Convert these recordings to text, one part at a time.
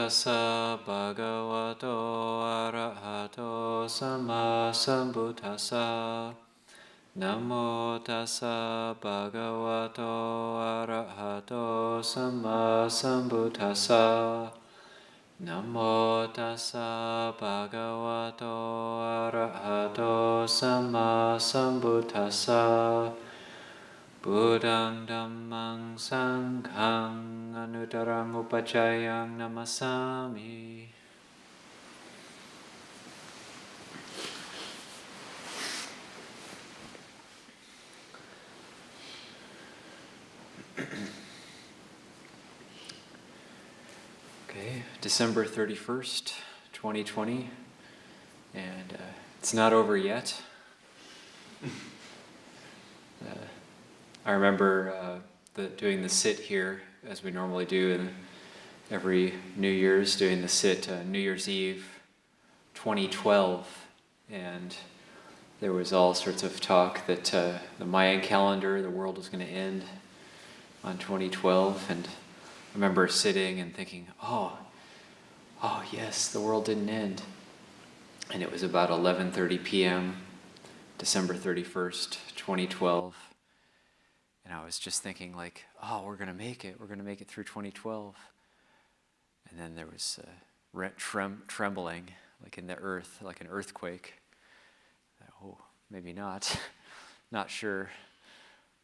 tassa bhagavato arahato sama sambuddhassa. Namo tassa bhagavato arahato sama sambuddhassa. Namo tassa bhagavato arahato sama sambuddhassa. Buddhang dhammang sanghang anuttarang upacayang namasami. Okay, December 31st, 2020, and it's not over yet. I remember doing the sit here, as we normally do in every New Year's, doing the sit New Year's Eve 2012, and there was all sorts of talk that the Mayan calendar, the world was going to end on 2012, and I remember sitting and thinking, oh yes, the world didn't end. And it was about 11:30 p.m., December 31st, 2012. And I was just thinking like, oh, we're going to make it through 2012. And then there was trembling, like in the earth, like an earthquake. Oh, maybe not. Not sure.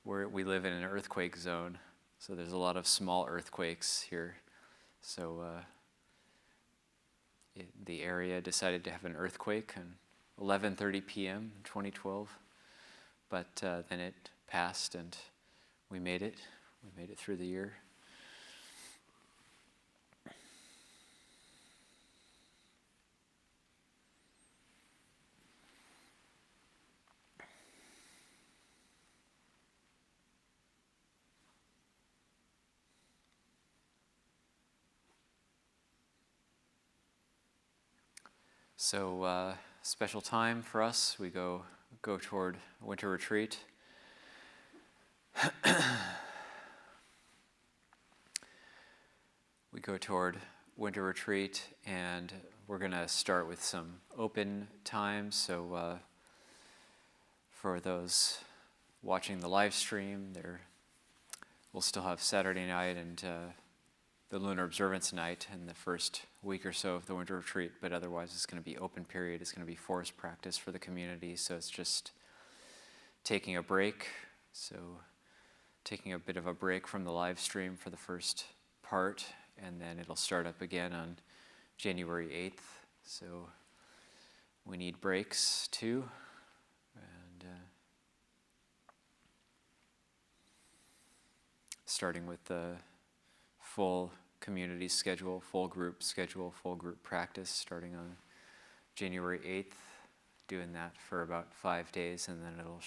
We live in an earthquake zone, so there's a lot of small earthquakes here. So the area decided to have an earthquake on 11:30 p.m. in 2012. But then it passed and we made it. We made it through the year. So special time for us. We go toward winter retreat. We go toward winter retreat, and we're going to start with some open time. So for those watching the live stream, we'll still have Saturday night and the lunar observance night in the first week or so of the winter retreat, but otherwise it's going to be open period. It's going to be forest practice for the community, so it's just taking a break. So taking a bit of a break from the live stream for the first part, and then it'll start up again on January 8th. So we need breaks too. And starting with the full community schedule, full group schedule, full group practice starting on January 8th, doing that for about 5 days, and then it'll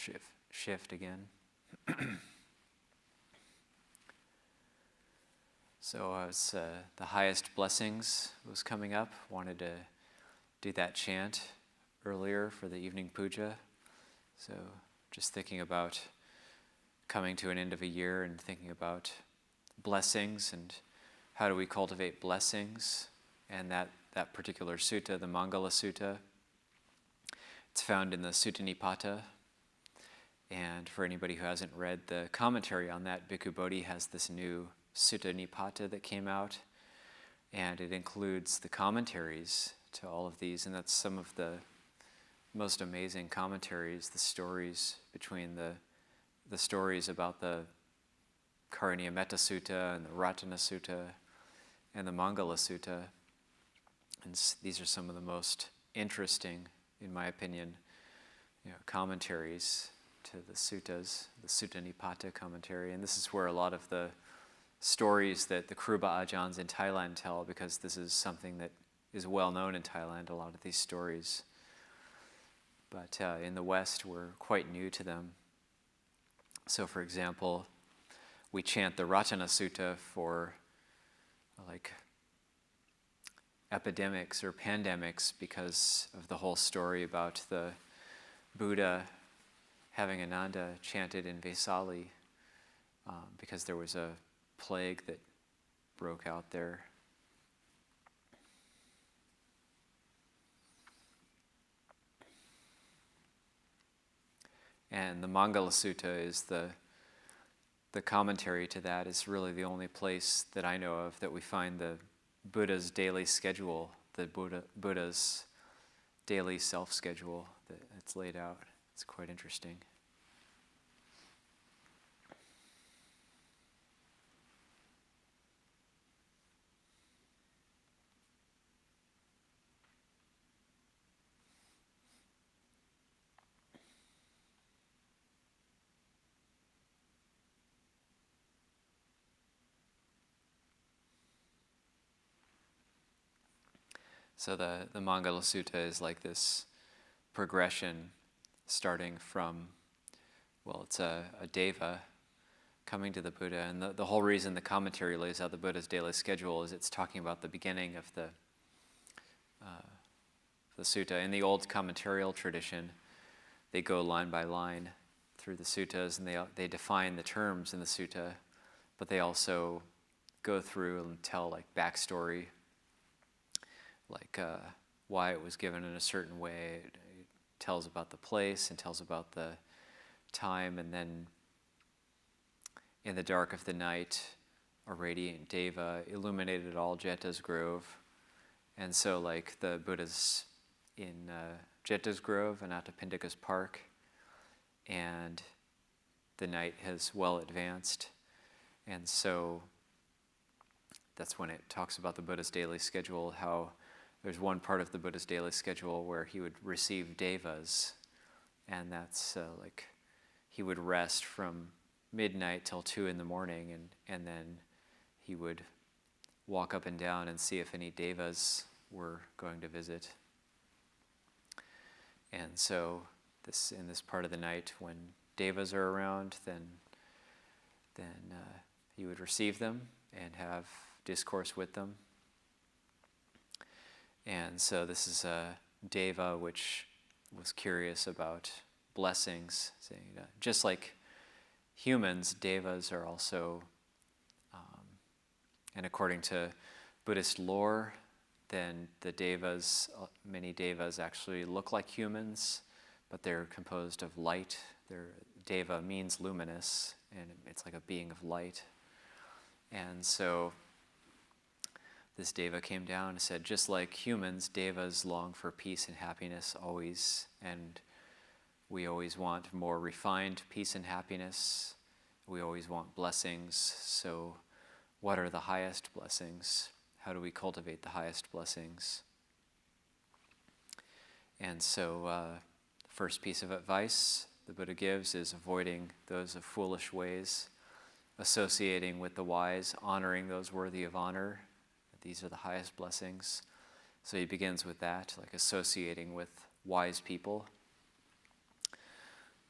shift again. So as the highest blessings was coming up, wanted to do that chant earlier for the evening puja. So just thinking about coming to an end of a year and thinking about blessings and how do we cultivate blessings. And that particular sutta, the Mangala Sutta, it's found in the Sutta Nipata. And for anybody who hasn't read the commentary on that, Bhikkhu Bodhi has this new Sutta Nipata that came out, and it includes the commentaries to all of these, and that's some of the most amazing commentaries, the stories between the stories about the Karaniya Metta Sutta and the Ratana Sutta and the Mangala Sutta. And these are some of the most interesting, in my opinion, commentaries to the suttas, the Sutta Nipata commentary. And this is where a lot of the stories that the Kruba Ajahns in Thailand tell, because this is something that is well known in Thailand, a lot of these stories. But in the West, we're quite new to them. So for example, we chant the Ratana Sutta for like epidemics or pandemics because of the whole story about the Buddha having Ananda chanted in Vesali because there was a plague that broke out there. And the Mangala Sutta is the commentary to that is really the only place that I know of that we find the Buddha's daily schedule, the Buddha's daily self-schedule that's laid out. It's quite interesting. So the Mangala Sutta is like this progression starting from, well, it's a deva coming to the Buddha. And the whole reason the commentary lays out the Buddha's daily schedule is it's talking about the beginning of the sutta. In the old commentarial tradition, they go line by line through the suttas, and they define the terms in the sutta, but they also go through and tell like backstory, like why it was given in a certain way. It tells about the place and tells about the time, and then in the dark of the night, a radiant deva illuminated all Jeta's grove. And so like the Buddha's in Jeta's grove and Anathapindika's park, and the night has well advanced. And so that's when it talks about the Buddha's daily schedule, how there's one part of the Buddha's daily schedule where he would receive devas, and that's like he would rest from midnight till 2 in the morning, and then he would walk up and down and see if any devas were going to visit. And so in this part of the night when devas are around, then he would receive them and have discourse with them. And so this is a deva which was curious about blessings, saying just like humans, devas are also, and according to Buddhist lore, then the devas, many devas actually look like humans, but they're composed of light. Deva means luminous, and it's like a being of light. And so this deva came down and said, just like humans, devas long for peace and happiness always, and we always want more refined peace and happiness. We always want blessings. So what are the highest blessings? How do we cultivate the highest blessings? And so the first piece of advice the Buddha gives is avoiding those of foolish ways, associating with the wise, honoring those worthy of honor. These are the highest blessings. So he begins with that, like associating with wise people.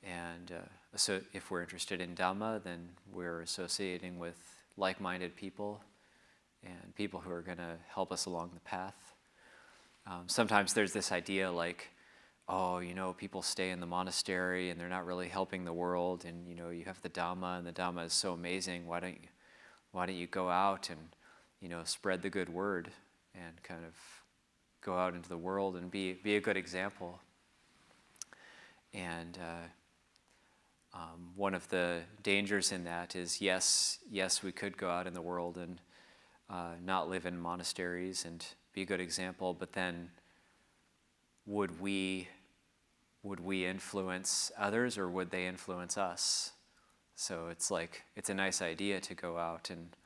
And so if we're interested in Dhamma, then we're associating with like-minded people and people who are going to help us along the path. Sometimes there's this idea like, oh, people stay in the monastery and they're not really helping the world, and you have the Dhamma, and the Dhamma is so amazing. Why don't you go out and spread the good word and kind of go out into the world and be a good example? And one of the dangers in that is, yes, we could go out in the world and not live in monasteries and be a good example, but then would we influence others, or would they influence us? So it's like, it's a nice idea to go out and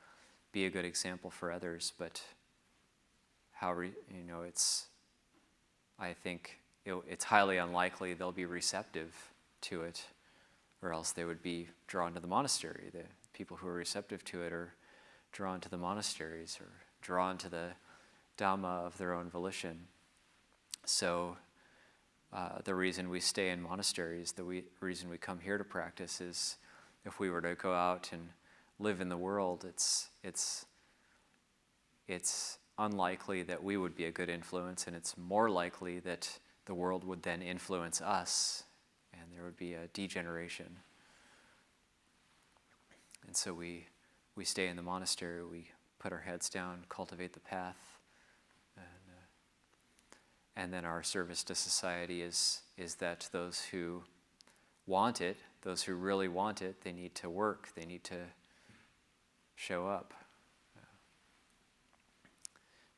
be a good example for others, but I think it's highly unlikely they'll be receptive to it, or else they would be drawn to the monastery. The people who are receptive to it are drawn to the monasteries, or drawn to the Dhamma of their own volition. So the reason we stay in monasteries, the reason we come here to practice, is if we were to go out and live in the world, it's unlikely that we would be a good influence, and it's more likely that the world would then influence us, and there would be a degeneration. And so we stay in the monastery, we put our heads down, cultivate the path, and then our service to society is that those who want it, those who really want it, they need to work, they need to show up.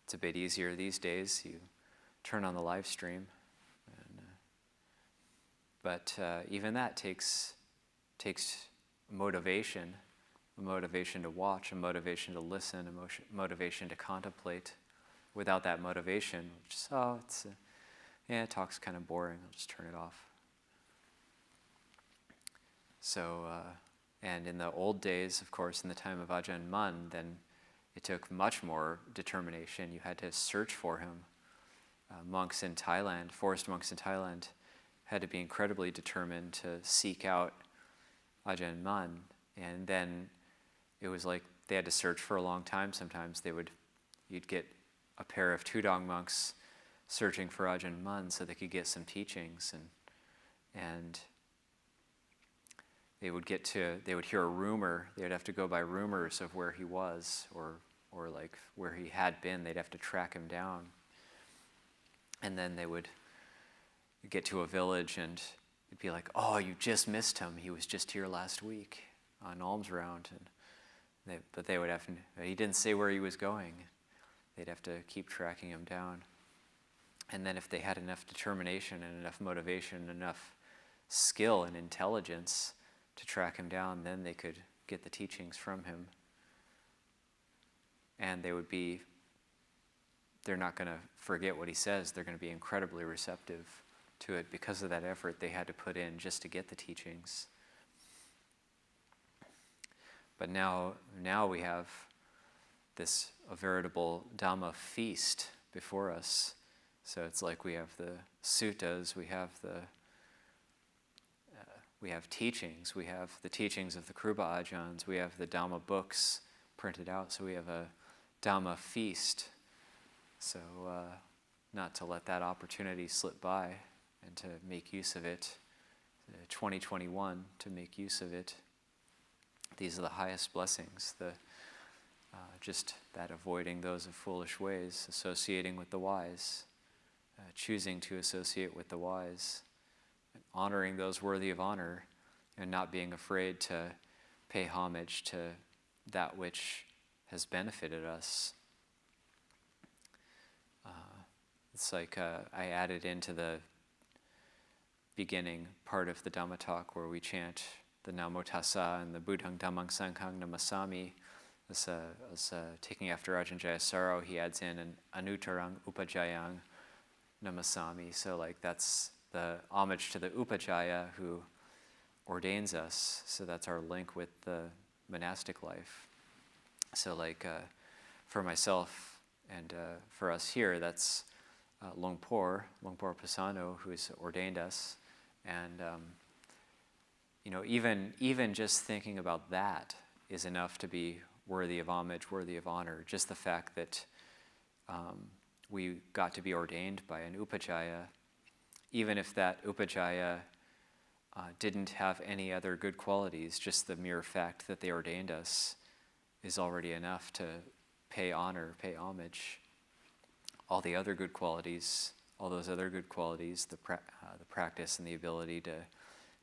It's a bit easier these days. You turn on the live stream, but even that takes motivation, a motivation to watch, a motivation to listen, a motivation to contemplate. Without that motivation, just, talk's kind of boring, I'll just turn it off. So, and in the old days, of course, in the time of Ajahn Mun, then it took much more determination. You had to search for him. Monks in Thailand, forest monks in Thailand, had to be incredibly determined to seek out Ajahn Mun. And then it was like they had to search for a long time. Sometimes you'd get a pair of Tudong monks searching for Ajahn Mun so they could get some teachings, and they would hear a rumor. They would have to go by rumors of where he was or like where he had been. They'd have to track him down. And then they would get to a village and it'd be like, oh, you just missed him. He was just here last week on alms round. But they would he didn't say where he was going. They'd have to keep tracking him down. And then if they had enough determination and enough motivation, enough skill and intelligence to track him down, then they could get the teachings from him. And they're not going to forget what he says. They're going to be incredibly receptive to it because of that effort they had to put in just to get the teachings. But now we have a veritable Dhamma feast before us. So it's like we have the suttas, we have teachings, we have the teachings of the Kruba Ajahns, we have the Dhamma books printed out, so we have a Dhamma feast. So not to let that opportunity slip by and to make use of it, 2021, to make use of it. These are the highest blessings, just that avoiding those of foolish ways, associating with the wise, choosing to associate with the wise, honoring those worthy of honor, and not being afraid to pay homage to that which has benefited us. It's like I added into the beginning part of the Dhamma talk where we chant the Namo Tassa and the Buddhang Dhammang Sanghang Namasami. As taking after Ajahn Jayasaro, he adds in an Anuttarang Upajayang Namasami. So like that's the homage to the Upajaya who ordains us. So that's our link with the monastic life. So like for myself and for us here, that's Longpor Pasano, who's ordained us. And even just thinking about that is enough to be worthy of homage, worthy of honor. Just the fact that we got to be ordained by an Upajaya, even if that Upajaya didn't have any other good qualities, just the mere fact that they ordained us is already enough to pay honor, pay homage. All the other good qualities, all those other good qualities, the practice and the ability to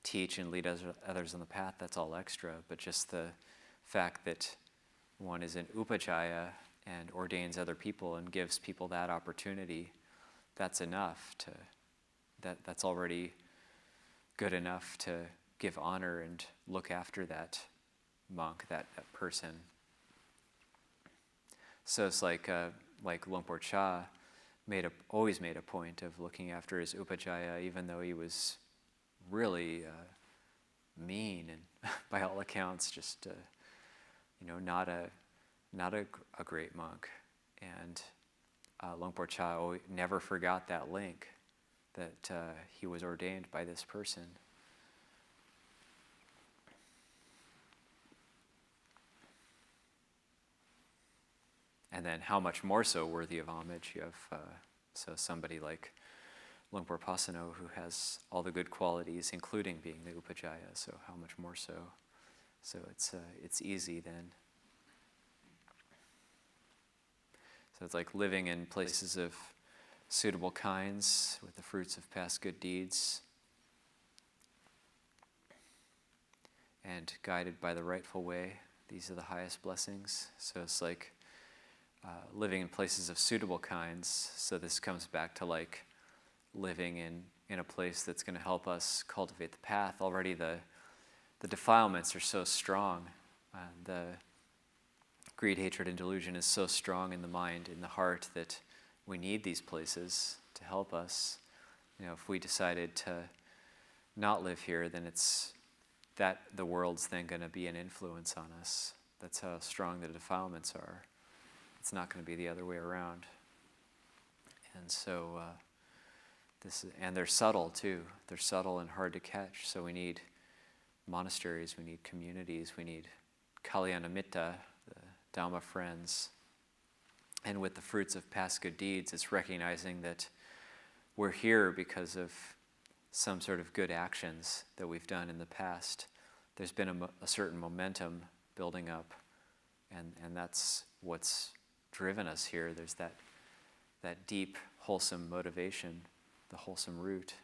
teach and lead others on the path, that's all extra. But just the fact that one is an Upajaya and ordains other people and gives people that opportunity, that's enough that's already good enough to give honor and look after that monk, that person. So it's like Luangpor Cha always made a point of looking after his Upajaya, even though he was really mean and by all accounts just not a great monk. And Luangpor Cha never forgot that link that he was ordained by this person. And then how much more so worthy of homage you have so somebody like Luangpor Pasano who has all the good qualities, including being the Upajaya, so how much more so. So it's easy then. So it's like living in places of suitable kinds with the fruits of past good deeds. and guided by the rightful way. These are the highest blessings. So it's like living in places of suitable kinds. So this comes back to like living in a place that's going to help us cultivate the path. Already the defilements are so strong. The greed, hatred, and delusion is so strong in the mind, in the heart, that we need these places to help us. If we decided to not live here, then it's that the world's then going to be an influence on us. That's how strong the defilements are. It's not going to be the other way around. And so, and they're subtle too. They're subtle and hard to catch. So we need monasteries, we need communities, we need Kalyanamitta, the Dhamma friends. And with the fruits of past good deeds, it's recognizing that we're here because of some sort of good actions that we've done in the past. There's been a certain momentum building up, and that's what's driven us here. There's that deep, wholesome motivation, the wholesome root.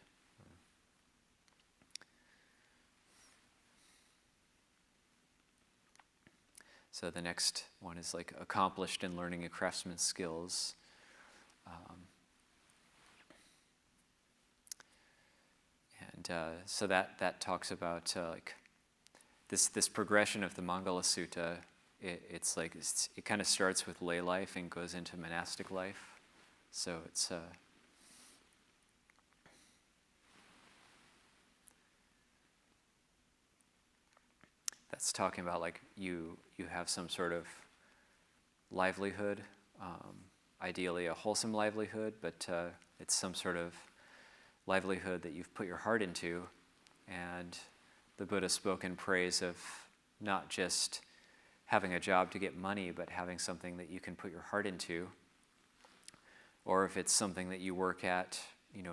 So the next one is like accomplished in learning and craftsman's skills. So that talks about like this progression of the Mangala Sutta. It kind of starts with lay life and goes into monastic life. So it's that's talking about like you have some sort of livelihood, ideally a wholesome livelihood, but it's some sort of livelihood that you've put your heart into. And the Buddha spoke in praise of not just having a job to get money, but having something that you can put your heart into. Or if it's something that you work at,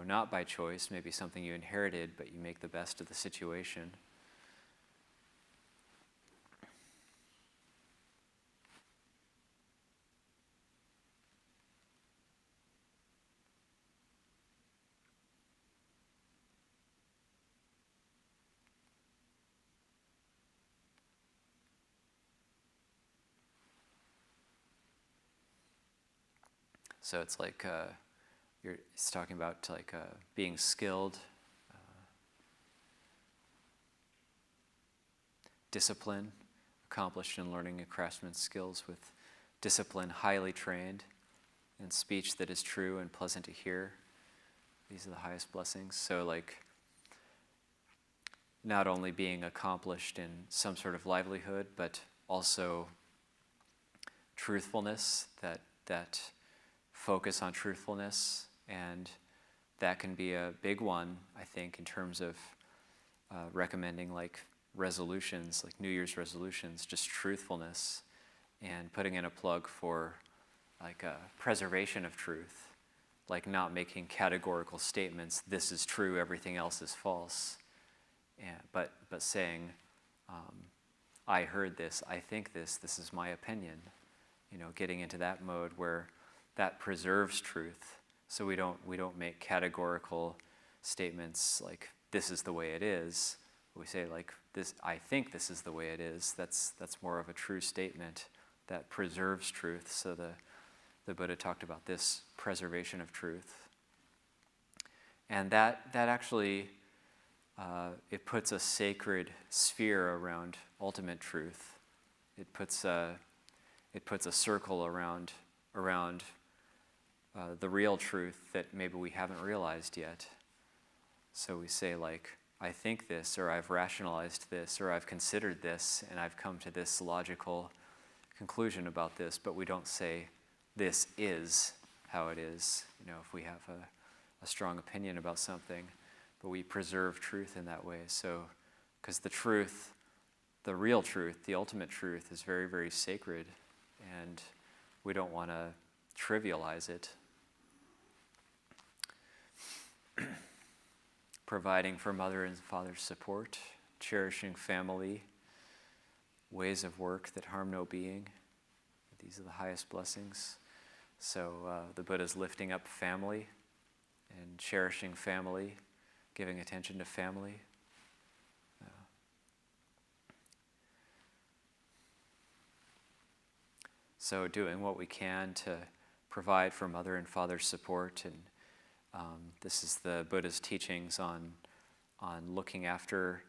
not by choice, maybe something you inherited, but you make the best of the situation. So it's like it's talking about like being skilled, discipline, accomplished in learning and craftsman's skills with discipline, highly trained, and speech that is true and pleasant to hear. These are the highest blessings. So like not only being accomplished in some sort of livelihood, but also truthfulness, that focus on truthfulness, and that can be a big one, I think, in terms of recommending like resolutions, like New Year's resolutions, just truthfulness, and putting in a plug for like a preservation of truth, like not making categorical statements, this is true, everything else is false, but saying, I heard this, I think this is my opinion, getting into that mode where that preserves truth. So we don't make categorical statements like this is the way it is. We say like this, I think this is the way it is. That's more of a true statement that preserves truth. So the Buddha talked about this preservation of truth, and that actually it puts a sacred sphere around ultimate truth. It puts a circle around the real truth that maybe we haven't realized yet. So we say like, I think this, or I've rationalized this, or I've considered this, and I've come to this logical conclusion about this, but we don't say, this is how it is, if we have a strong opinion about something, but we preserve truth in that way. So, because the truth, the real truth, the ultimate truth is very, very sacred, and we don't want to trivialize it. Providing for mother and father's support, cherishing family, ways of work that harm no being. These are the highest blessings. So the Buddha's lifting up family and cherishing family, giving attention to family. so doing what we can to provide for mother and father support. And this is the Buddha's teachings on looking after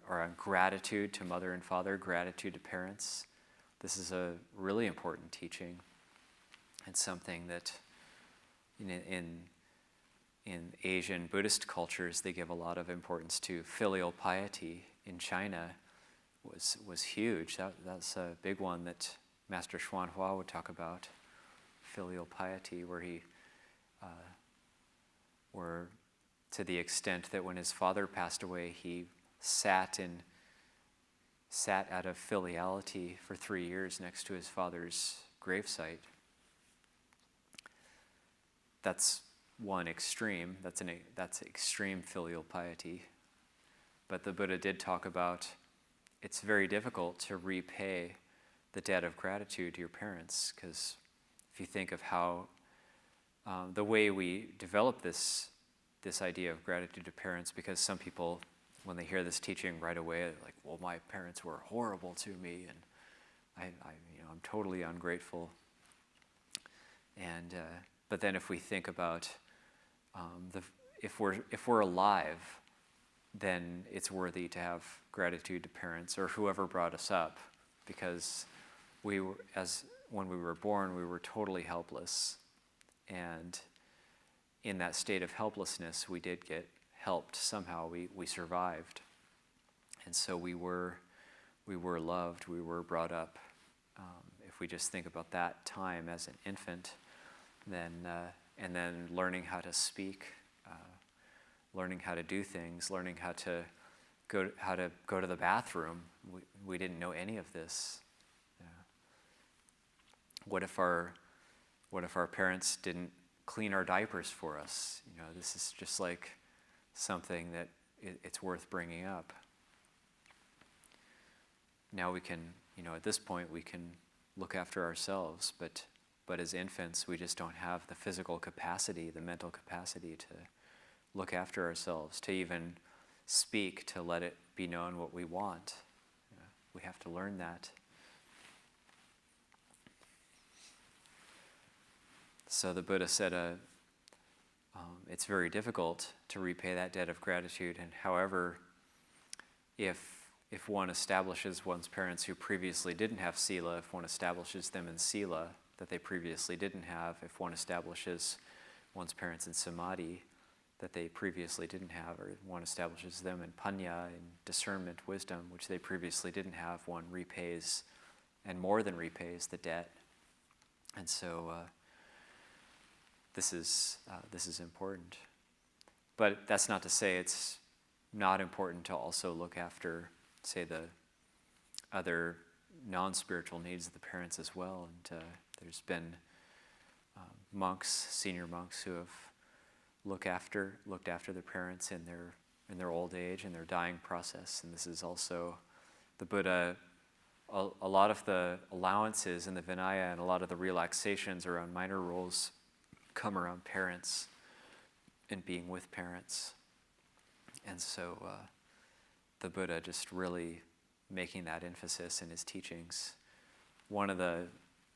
or on gratitude to mother and father, gratitude to parents. This is a really important teaching, and something that in Asian Buddhist cultures they give a lot of importance to. Filial piety in China was huge. That's a big one that Master Xuan Hua would talk about. Filial piety, where to the extent that when his father passed away, he sat out of filiality for 3 years next to his father's gravesite. That's one extreme. That's extreme filial piety. But the Buddha did talk about it's very difficult to repay the debt of gratitude to your parents, because if you think of how the way we develop this idea of gratitude to parents, because some people, when they hear this teaching right away, they're like, well, my parents were horrible to me, and I'm totally ungrateful. And but then if we think about if we're alive, then it's worthy to have gratitude to parents or whoever brought us up, because when we were born, we were totally helpless, and in that state of helplessness, we did get helped somehow. We survived, and so we were loved. We were brought up. If we just think about that time as an infant, then and then learning how to speak, learning how to do things, learning how to go to the bathroom. We didn't know any of this. What if our parents didn't clean our diapers for us? This is just like something that it's worth bringing up. Now we can, at this point, we can look after ourselves, but as infants, we just don't have the physical capacity, the mental capacity to look after ourselves, to even speak, to let it be known what we want. We have to learn that. So the Buddha said it's very difficult to repay that debt of gratitude, and however, if one establishes one's parents who previously didn't have sila, if one establishes them in sila that they previously didn't have, if one establishes one's parents in samadhi that they previously didn't have, or one establishes them in panya, in discernment, wisdom, which they previously didn't have, one repays, and more than repays, the debt. And so this is important. But that's not to say it's not important to also look after, say, the other non-spiritual needs of the parents as well. And there's been monks, senior monks, who have looked after their parents in their old age, in their dying process. And this is also the Buddha. A lot of the allowances in the Vinaya and a lot of the relaxations around minor rules come around parents and being with parents. And so the Buddha just really making that emphasis in his teachings. One of the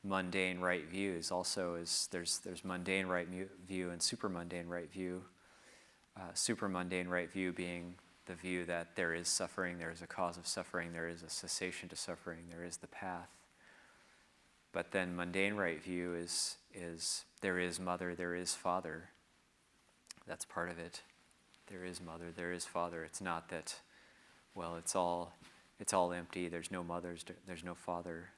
mundane right views also is there's mundane right view and super mundane right view. Super mundane right view being the view that there is suffering, there is a cause of suffering, there is a cessation to suffering, there is the path. But then mundane right view is there is mother, there is father. That's part of it. There is mother, there is father. It's not that, well, it's all empty. There's no mothers, there's no father.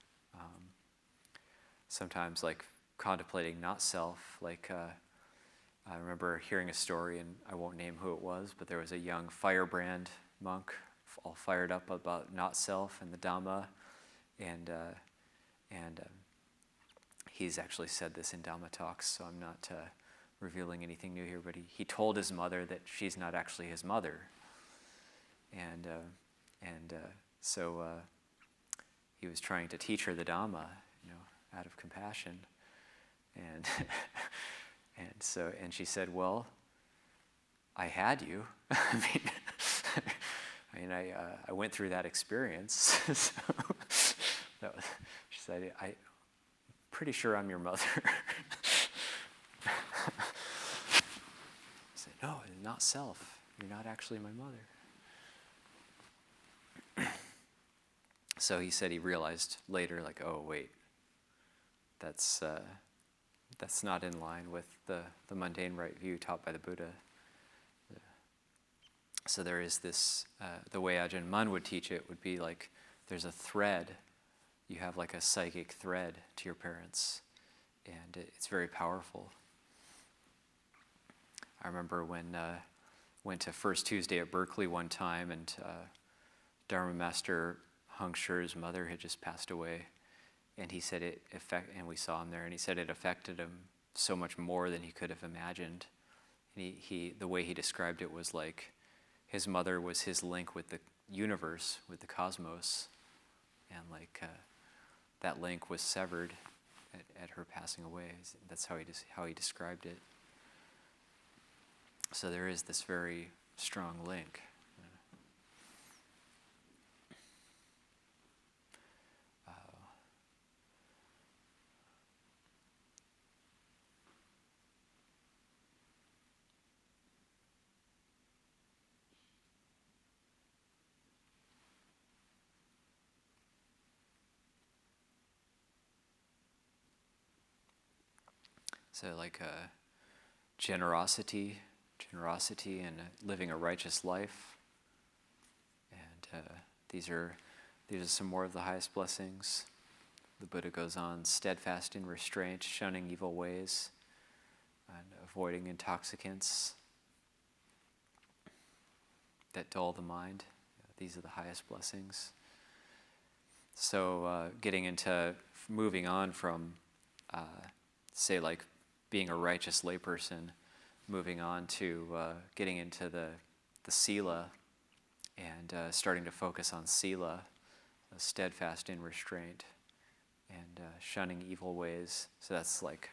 Sometimes, like contemplating not self, like I remember hearing a story, and I won't name who it was, but there was a young firebrand monk, all fired up about not self and the Dhamma, and he's actually said this in Dhamma talks, so I'm not revealing anything new here, but he told his mother that she's not actually his mother, and so he was trying to teach her the Dhamma, out of compassion, and and she said, "Well, I had you. I went through that experience." So she said, pretty sure I'm your mother. I said, no, not self. You're not actually my mother. So he said he realized later, like, oh, wait, that's not in line with the mundane right view taught by the Buddha. So there is this, the way Ajahn Mun would teach it would be like, there's a thread. You have like a psychic thread to your parents, and it's very powerful. I remember when went to First Tuesday at Berkeley one time, and Dharma Master Hung Sher's mother had just passed away, and he said and we saw him there, and he said it affected him so much more than he could have imagined. And the way he described it was like his mother was his link with the universe, with the cosmos, and like that link was severed at her passing away. That's how he described it. So there is this very strong link. So like generosity and living a righteous life. And these are some more of the highest blessings. The Buddha goes on, steadfast in restraint, shunning evil ways, and avoiding intoxicants that dull the mind. These are the highest blessings. So getting into moving on from, say, like being a righteous layperson, moving on to getting into the sila and starting to focus on sila, steadfast in restraint, and shunning evil ways. So that's like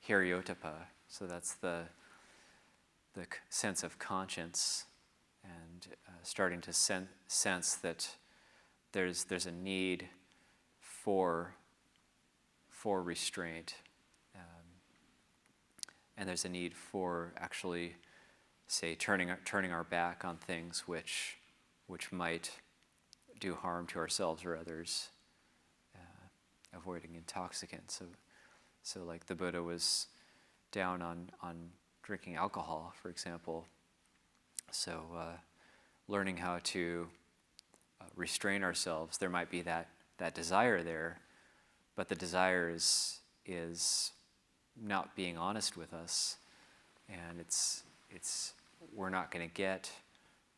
hiriotapa. So that's the sense of conscience, and starting to sense that there's a need for restraint. And there's a need for actually, say, turning our back on things which might do harm to ourselves or others, avoiding intoxicants. So like the Buddha was down on drinking alcohol, for example. So learning how to restrain ourselves. There might be that desire there, but the desire is not being honest with us, and it's we're not going to get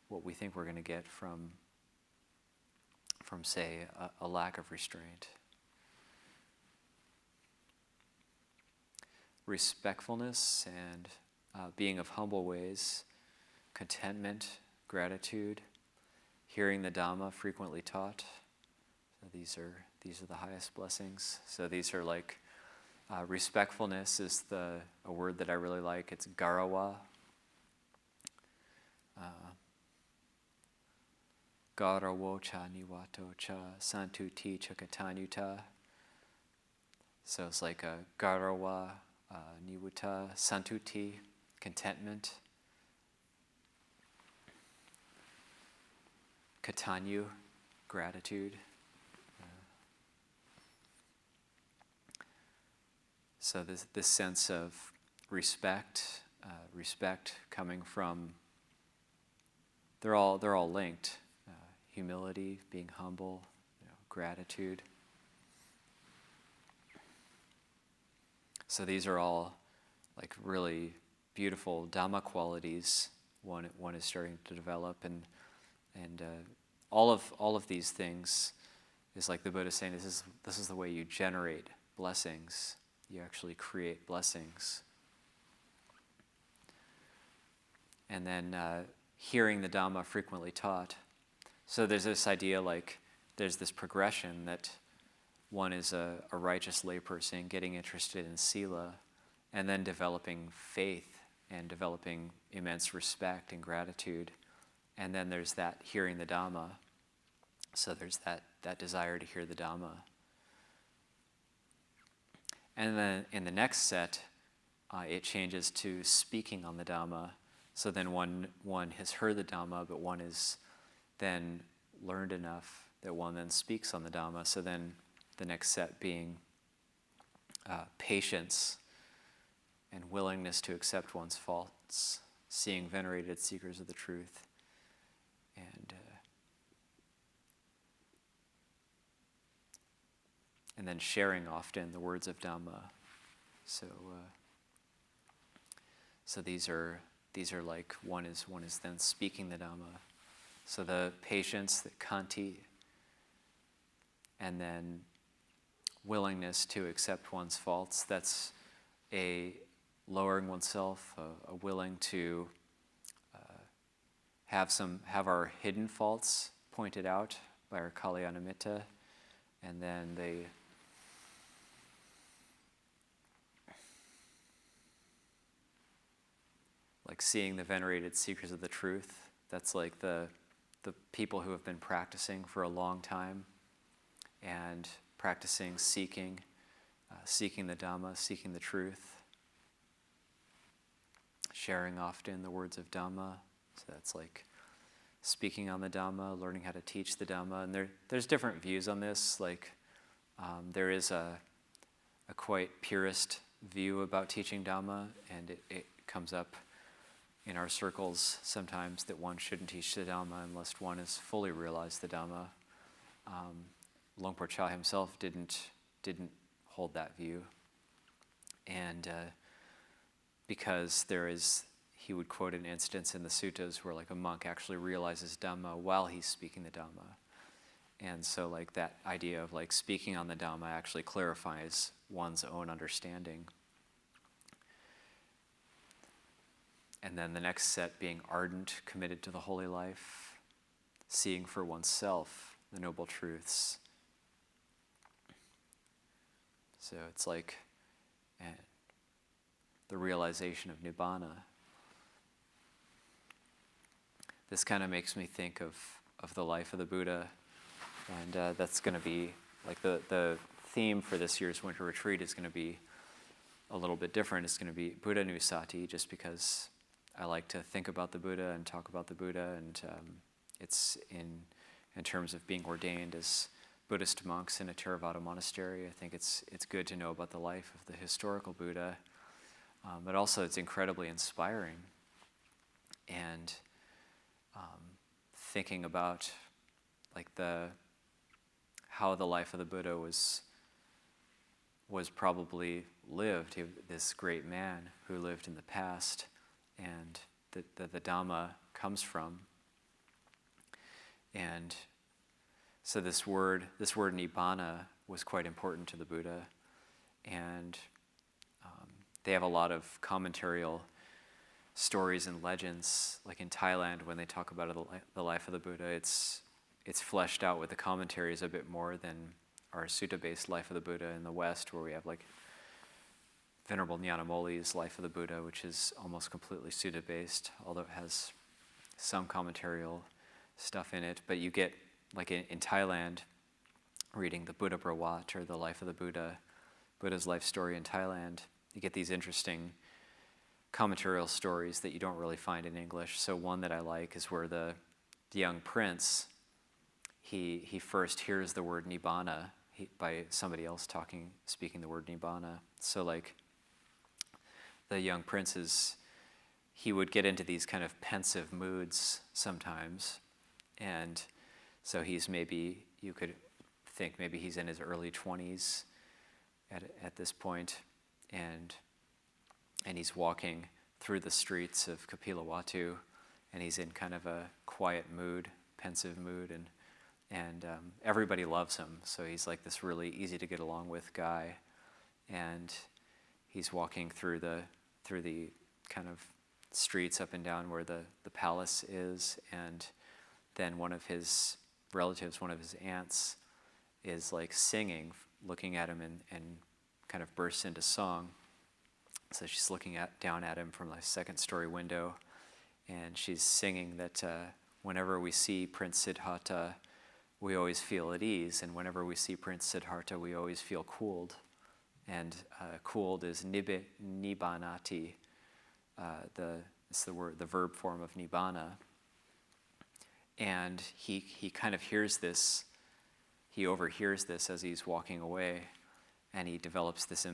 what we think we're going to get from say a lack of restraint. Respectfulness and being of humble ways, contentment, gratitude, hearing the Dhamma frequently taught. So these are the highest blessings. So these are like respectfulness is a word that I really like. It's garawa. Garawo cha niwato cha santuti chakatanyuta. So it's like a garawa, niwuta, santuti, contentment. Katanyu, gratitude. So this sense of respect coming from, they're all linked. Humility, being humble, gratitude. So these are all like really beautiful Dhamma qualities one is starting to develop, and all of these things is like the Buddha saying, this is the way you generate blessings. You actually create blessings. And then hearing the Dhamma frequently taught. So there's this idea, like there's this progression that one is a righteous layperson getting interested in sila, and then developing faith and developing immense respect and gratitude. And then there's that hearing the Dhamma. So there's that desire to hear the Dhamma. And then in the next set, it changes to speaking on the Dhamma. So then one has heard the Dhamma, but one is then learned enough that one then speaks on the Dhamma. So then the next set being patience and willingness to accept one's faults, seeing venerated seekers of the truth, and then sharing often the words of Dhamma. So these are like one is then speaking the Dhamma. So the patience, the khanti, and then willingness to accept one's faults. That's a lowering oneself, a willing to have our hidden faults pointed out by our Kalyanamitta, and then like seeing the venerated seekers of the truth. That's like the people who have been practicing for a long time and practicing seeking the Dhamma, seeking the truth, sharing often the words of Dhamma. So that's like speaking on the Dhamma, learning how to teach the Dhamma. And there's different views on this. Like there is a quite purist view about teaching Dhamma, and it comes up in our circles sometimes that one shouldn't teach the Dhamma unless one has fully realized the Dhamma. Luang Por Chah himself didn't hold that view, and because he would quote an instance in the suttas where like a monk actually realizes Dhamma while he's speaking the Dhamma, and so like that idea of like speaking on the Dhamma actually clarifies one's own understanding. And then the next set being ardent, committed to the holy life, seeing for oneself the noble truths. So it's like the realization of Nibbana. This kind of makes me think of the life of the Buddha, and that's going to be, like the theme for this year's winter retreat is going to be a little bit different. It's going to be Buddha Nusati, just because I like to think about the Buddha and talk about the Buddha, and it's in terms of being ordained as Buddhist monks in a Theravada monastery. I think it's good to know about the life of the historical Buddha, but also it's incredibly inspiring. And thinking about like how the life of the Buddha was probably lived. This great man who lived in the past, and the Dhamma comes from. And so this word Nibbana was quite important to the Buddha, and they have a lot of commentarial stories and legends. Like in Thailand, when they talk about the life of the Buddha, it's fleshed out with the commentaries a bit more than our sutta-based life of the Buddha in the West, where we have like Venerable Nyanamoli's Life of the Buddha, which is almost completely sutta-based, although it has some commentarial stuff in it. But you get, like in Thailand, reading the Buddha Brawat, or the Life of the Buddha, Buddha's life story in Thailand, you get these interesting commentarial stories that you don't really find in English. So one that I like is where the young prince, he first hears the word Nibbana by somebody else speaking the word Nibbana. So like, the young prince he would get into these kind of pensive moods sometimes. And so you could think maybe he's in his early 20s at this point, and he's walking through the streets of Kapilawatu, and he's in kind of a quiet mood, pensive mood, and everybody loves him. So he's like this really easy to get along with guy, and he's walking through the kind of streets up and down where the palace is, and then one of his relatives, one of his aunts, is like singing, looking at him, and kind of bursts into song. So she's looking down at him from a second-story window, and she's singing that whenever we see Prince Siddhartha, we always feel at ease, and whenever we see Prince Siddhartha, we always feel cooled. and cooled is nibbanati. It's the verb form of nibbana. And he kind of hears this, he overhears this as he's walking away, and he develops this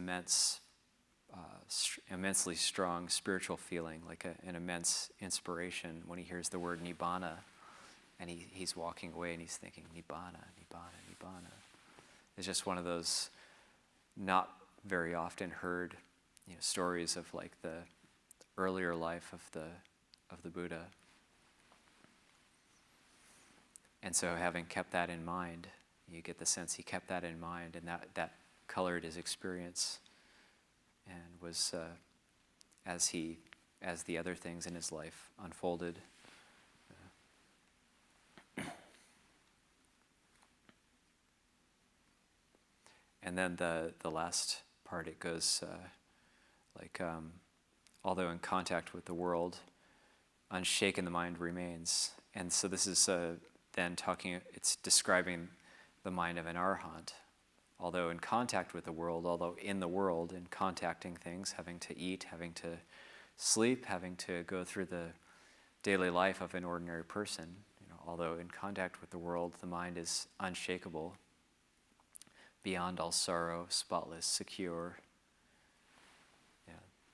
immensely strong spiritual feeling, like an immense inspiration when he hears the word nibbana, and he's walking away and he's thinking, nibbana, nibbana, nibbana. It's just one of those not very often heard, stories of like the earlier life of the Buddha. And so having kept that in mind, you get the sense he kept that in mind, and that colored his experience, and was as the other things in his life unfolded. And then the last part, it goes although in contact with the world, unshaken the mind remains. And so this is then it's describing the mind of an arhat. Although in contact with the world, although in the world, in contacting things, having to eat, having to sleep, having to go through the daily life of an ordinary person, although in contact with the world, the mind is unshakable, beyond all sorrow, spotless, secure.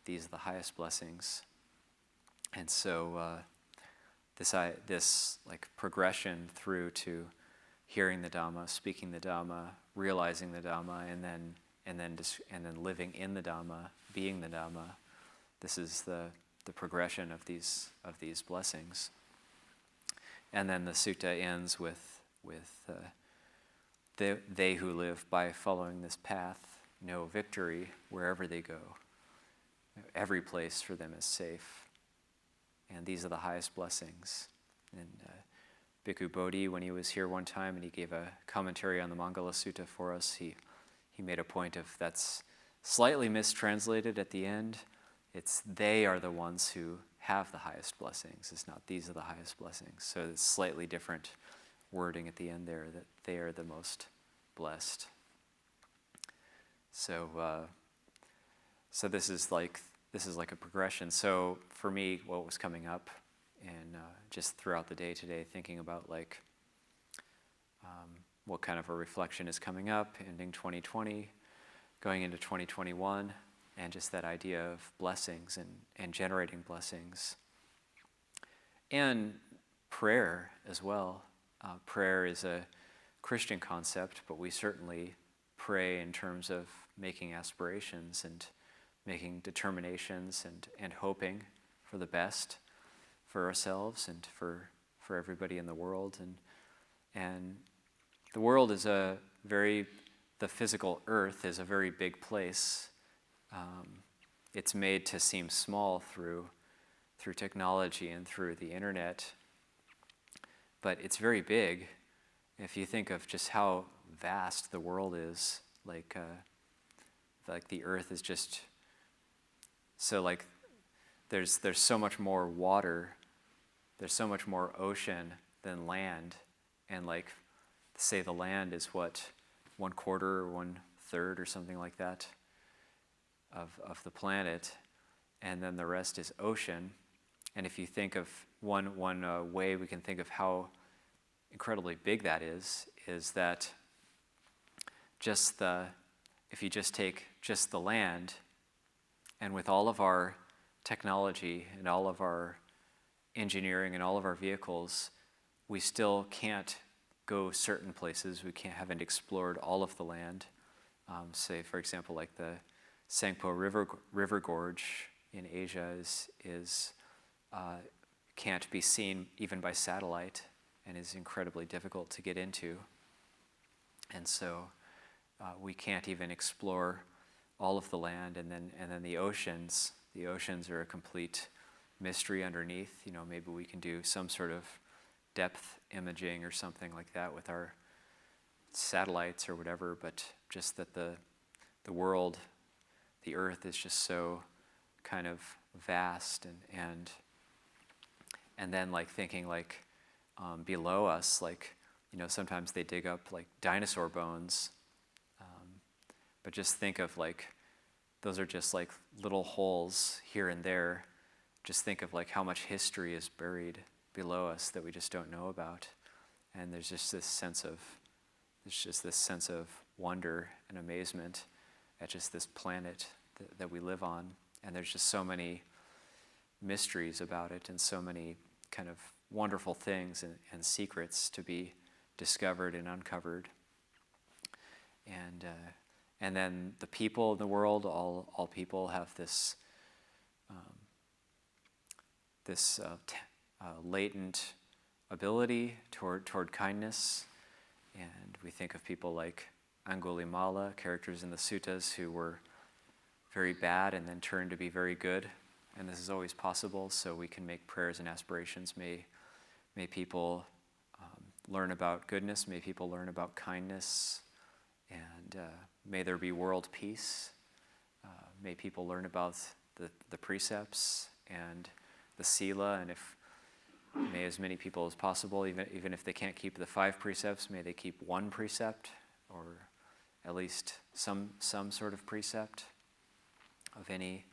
These are the highest blessings. And so this like progression through to hearing the Dhamma, speaking the Dhamma, realizing the Dhamma, and then living in the Dhamma, being the Dhamma. This is the progression of these blessings. And then the sutta ends with they who live by following this path know victory wherever they go. Every place for them is safe. And these are the highest blessings. And Bhikkhu Bodhi, when he was here one time and he gave a commentary on the Mangala Sutta for us, he made a point of that's slightly mistranslated at the end. It's they are the ones who have the highest blessings. It's not these are the highest blessings. So it's slightly different wording at the end there, that they are the most blessed. So this is like a progression. So for me, what was coming up, and just throughout the day today, thinking about what kind of a reflection is coming up, ending 2020, going into 2021, and just that idea of blessings and generating blessings. And prayer as well. Prayer is a Christian concept, but we certainly pray in terms of making aspirations and making determinations and hoping for the best for ourselves and for everybody in the world. And the world is the physical earth is a very big place. It's made to seem small through technology and through the internet, but it's very big. If you think of just how vast the world is, like the earth is just so like there's so much more water, there's so much more ocean than land, and say the land is what, 1/4 or 1/3 or something like that of the planet, and then the rest is ocean. And if you think of one way we can think of how incredibly big that is that if you just take just the land, and with all of our technology and all of our engineering and all of our vehicles, we still can't go certain places. We haven't explored all of the land. Say, for example, like the Sangpo River Gorge in Asia is can't be seen even by satellite and is incredibly difficult to get into. And so we can't even explore all of the land, and then the oceans. The oceans are a complete mystery underneath. Maybe we can do some sort of depth imaging or something like that with our satellites or whatever, but just that the world, the earth is just so kind of vast, and then thinking below us, sometimes they dig up dinosaur bones, But just think of like, those are just like little holes here and there. Just think of like how much history is buried below us that we just don't know about. And there's just this sense of wonder and amazement at just this planet that we live on. And there's just so many mysteries about it and so many kind of wonderful things and secrets to be discovered and uncovered. And then the people in the world, all people have this latent ability toward kindness. And we think of people like Angulimala, characters in the suttas who were very bad and then turned to be very good. And this is always possible, so we can make prayers and aspirations. May people learn about goodness, may people learn about kindness, and may there be world peace. May people learn about the precepts and the sila, and may as many people as possible, even if they can't keep the 5 precepts, may they keep 1 precept, or at least some sort of precept of any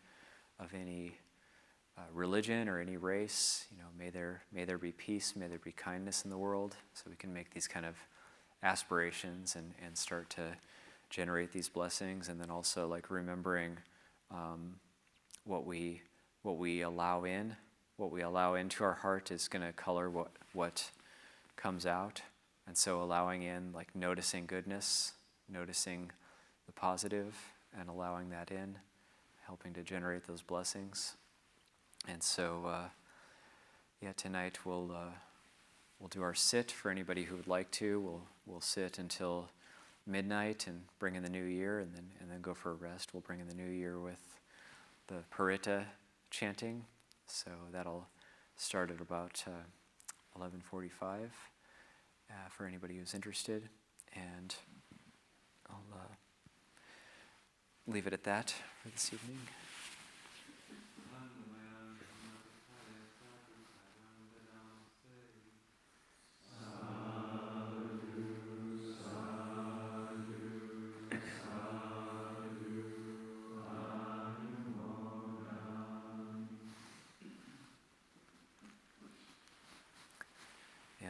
religion or any race. May there be peace, may there be kindness in the world, so we can make these kind of aspirations and start to generate these blessings. And then also like remembering what we allow into our heart is going to color what comes out. And so allowing in, like noticing goodness, noticing the positive, and allowing that in, helping to generate those blessings. And so, tonight we'll do our sit for anybody who would like to. We'll sit until midnight and bring in the new year, and then go for a rest. We'll bring in the new year with the Paritta chanting. So that'll start at about 11:45 for anybody who's interested. And I'll leave it at that for this evening.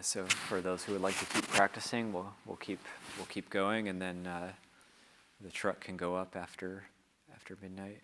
So for those who would like to keep practicing, we'll keep going, and then the truck can go up after midnight.